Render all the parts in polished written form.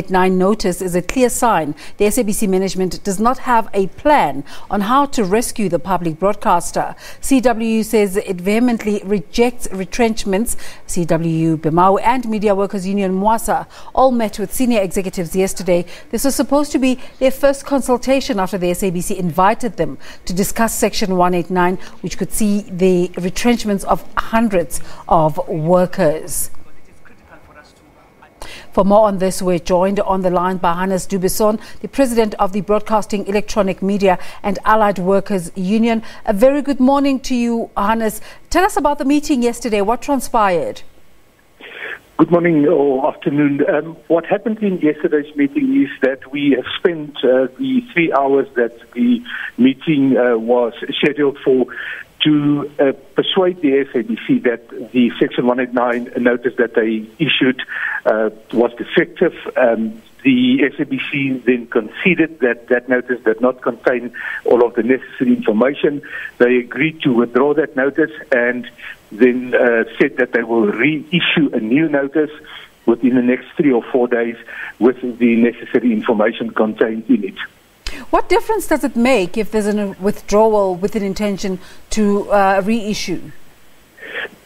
9 notice is a clear sign the SABC management does not have a plan on how to rescue the public broadcaster. CWU says it vehemently rejects retrenchments. CWU, BEMAWU and Media Workers Union MWASA all met with senior executives yesterday. This was supposed to be their first consultation after the SABC invited them to discuss Section 189, which could see the retrenchments of hundreds of workers. For more on this, we're joined on the line by Hannes du Buisson, the President of the Broadcasting, Electronic Media and Allied Workers Union. A very good morning to you, Hannes. Tell us about the meeting yesterday. What transpired? Good morning or afternoon. What happened in yesterday's meeting is that we have spent the 3 hours that the meeting was scheduled for to persuade the SABC that the Section 189 notice that they issued was defective. The SABC then conceded that that notice did not contain all of the necessary information. They agreed to withdraw that notice and then said that they will reissue a new notice within the next 3 or 4 days with the necessary information contained in it. What difference does it make if there's a withdrawal with an intention to reissue?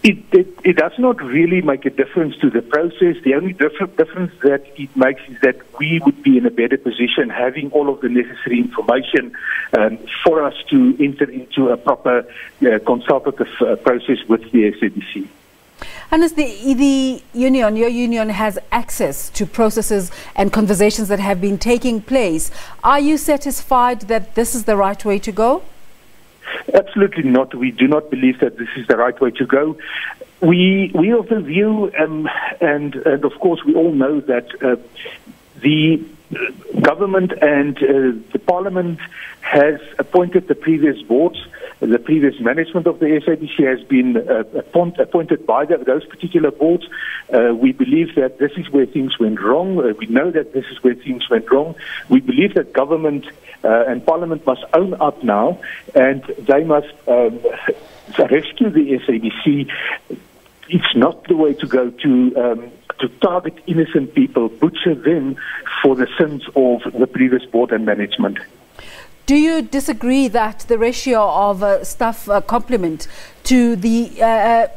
It does not really make a difference to the process. The only difference that it makes is that we would be in a better position having all of the necessary information for us to enter into a proper consultative process with the SABC. And as the union, your union has access to processes and conversations that have been taking place. Are you satisfied that this is the right way to go? Absolutely not. We do not believe that this is the right way to go. We of the view, and of course we all know that the government and the parliament has appointed the previous boards. The previous management of the SABC has been appointed by those particular boards. We believe that this is where things went wrong. We know that this is where things went wrong. We believe that government and parliament must own up now, and they must rescue the SABC. It's not the way to go to target innocent people, butcher them for the sins of the previous board and management. Do you disagree that the ratio of staff complement to the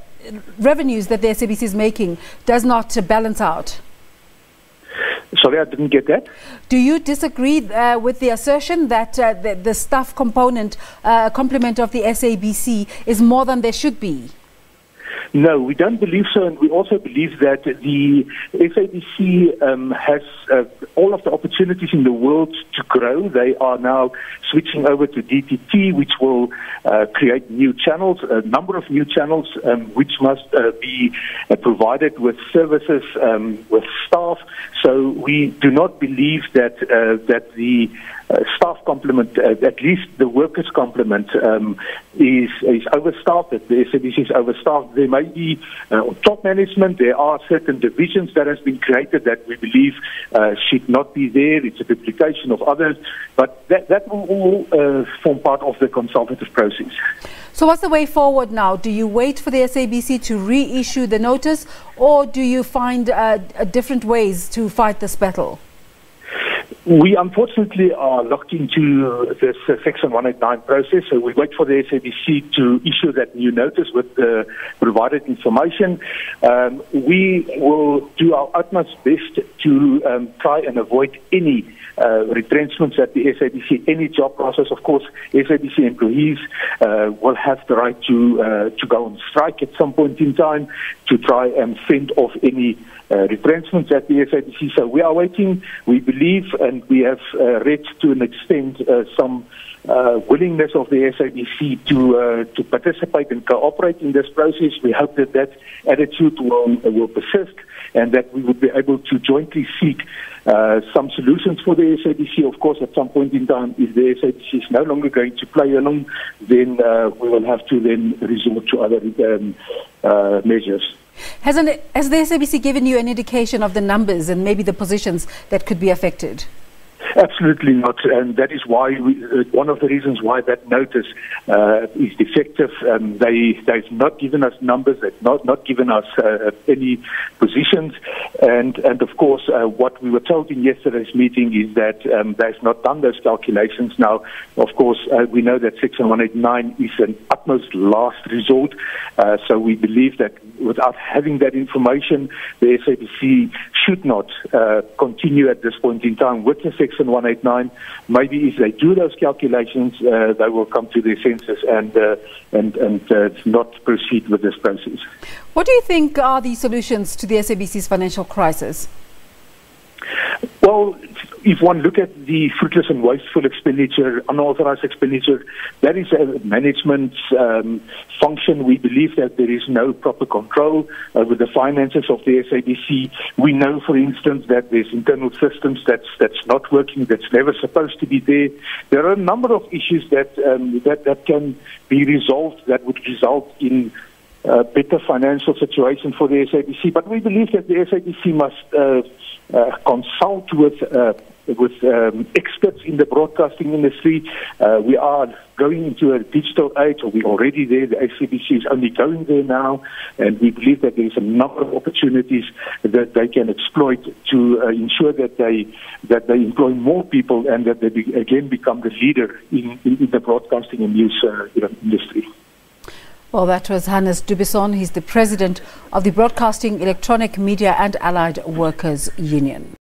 revenues that the SABC is making does not balance out? Sorry, I didn't get that. Do you disagree with the assertion that the staff component complement of the SABC is more than there should be? No, we don't believe so, and we also believe that the SABC has all of the opportunities in the world to grow. They are now switching over to DTT, which will create new channels, a number of new channels, which must be provided with services, with staff. So we do not believe that that the staff complement, at least the workers' complement, is overstaffed, that the SABC is overstaffed. There may be on top management, there are certain divisions that has been created that we believe should not be there. It's a duplication of others, but that will all form part of the consultative process. So what's the way forward now? Do you wait for the SABC to reissue the notice, or do you find different ways to fight this battle? We unfortunately are locked into this Section 189 process, so we wait for the SABC to issue that new notice with the provided information. We will do our utmost best to try and avoid any retrenchments at the SABC, any job process. Of course, SABC employees will have the right to go on strike at some point in time to try and fend off any retrenchments at the SABC. So we are waiting. We believe, and we have read to an extent some willingness of the SABC to participate and cooperate in this process. We hope that that attitude will persist, and that we would be able to jointly seek some solutions for the SABC. Of course, at some point in time, if the SABC is no longer going to play along, then we will have to then resort to other measures. Has the SABC given you an indication of the numbers and maybe the positions that could be affected? Absolutely not, and that is why one of the reasons why that notice is defective. They've not given us numbers, they've not given us any positions, and of course what we were told in yesterday's meeting is that they've not done those calculations. Now, of course, we know that Section 189 is an utmost last resort, so we believe that without having that information, the SABC should not continue at this point in time with the Section 189. Maybe if they do those calculations, they will come to their senses and not proceed with this process. What do you think are the solutions to the SABC's financial crisis? Well, if one look at the fruitless and wasteful expenditure, unauthorized expenditure, that is a management function. We believe that there is no proper control over the finances of the SABC. We know, for instance, that there's internal systems that's not working, that's never supposed to be there. There are a number of issues that can be resolved that would result in better financial situation for the SABC. But we believe that the SABC must consult with experts in the broadcasting industry. We are going into a digital age, or we're already there. The SABC is only going there now, and we believe that there is a number of opportunities that they can exploit to ensure that they employ more people and that they again become the leader in the broadcasting and news industry. Well, that was Hannes du Buisson. He's the president of the Broadcasting, Electronic Media and Allied Workers Union.